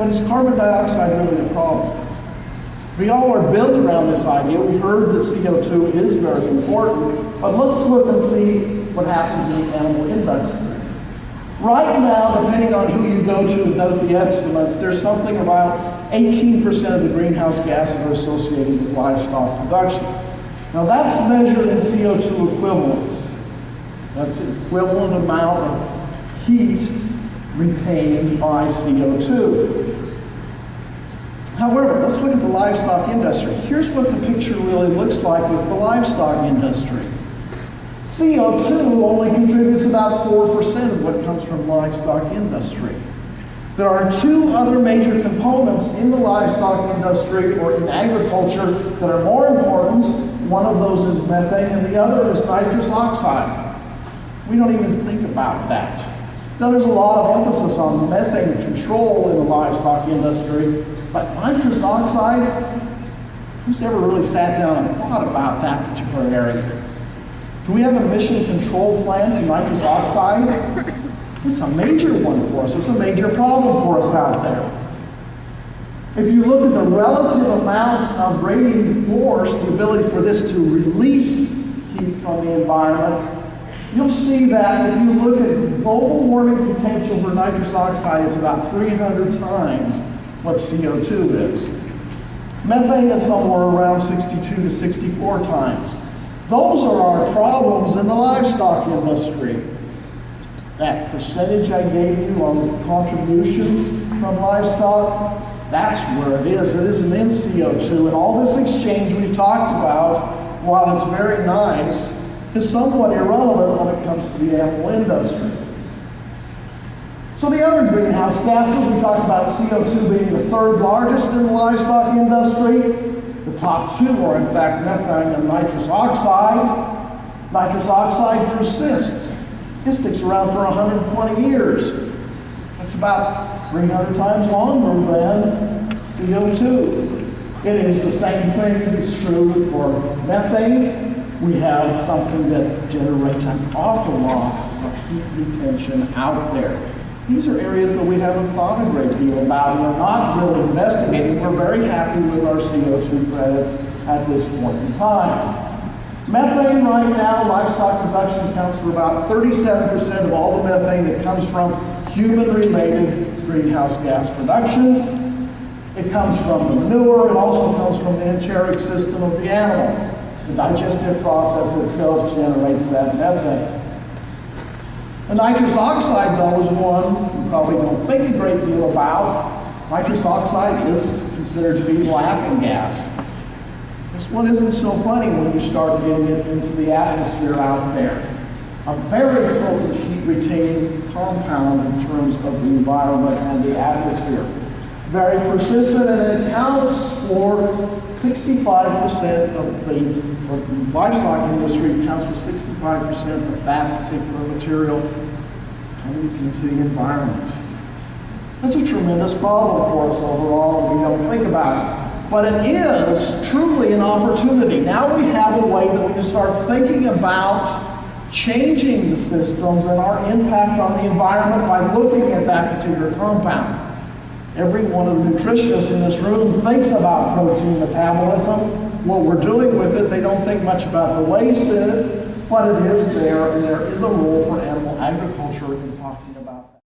But is carbon dioxide really a problem? We all are built around this idea. We heard that CO2 is very important, but let's look and see what happens in the animal industry. Right now, depending on who you go to and does the estimates, there's something about 18% of the greenhouse gases are associated with livestock production. Now that's measured in CO2 equivalents. That's the equivalent amount of heat retained by CO2. However, let's look at the livestock industry. Here's what the picture really looks like with the livestock industry. CO2 only contributes about 4% of what comes from livestock industry. There are two other major components in the livestock industry or in agriculture that are more important. One of those is methane and the other is nitrous oxide. We don't even think about that. Now there's a lot of emphasis on methane control in the livestock industry, but nitrous oxide, who's ever really sat down and thought about that particular area? Do we have an emission control plan for nitrous oxide? It's a major one for us. It's a major problem for us out there. If you look at the relative amount of radiating force, the ability for this to release heat from the environment, you'll see that if you look at global warming potential for nitrous oxide, it's about 300 times what CO2 is. Methane is somewhere around 62 to 64 times. Those are our problems in the livestock industry. That percentage I gave you on the contributions from livestock, that's where it is. It isn't in CO2. And all this exchange we've talked about, while it's very nice, is somewhat irrelevant when it comes to the animal industry. So the other greenhouse gases, we talked about CO2 being the third largest in the livestock industry. The top two are in fact methane and nitrous oxide. Nitrous oxide persists. It sticks around for 120 years. That's about 300 times longer than CO2. It is the same thing that's true for methane. We have something that generates an awful lot of heat retention out there. These are areas that we haven't thought a great deal about and are not really investigating. We're very happy with our CO2 credits at this point in time. Methane right now, livestock production accounts for about 37% of all the methane that comes from human-related greenhouse gas production. It comes from the manure. It also comes from the enteric system of the animal. The digestive process itself generates that methane. The nitrous oxide, though, is one you probably don't think a great deal about. Nitrous oxide is considered to be laughing gas. This one isn't so funny when you start getting it into the atmosphere out there. A very potent heat-retaining compound in terms of the environment and the atmosphere. Very persistent, and it accounts for 65% of the livestock industry accounts for 65% of that particular material coming into the environment. That's a tremendous problem for us overall, and we don't think about it. But it is truly an opportunity. Now we have a way that we can start thinking about changing the systems and our impact on the environment by looking at that particular compound. Every one of the nutritionists in this room thinks about protein metabolism. What we're doing with it, they don't think much about the waste in it, but it is there, and there is a role for animal agriculture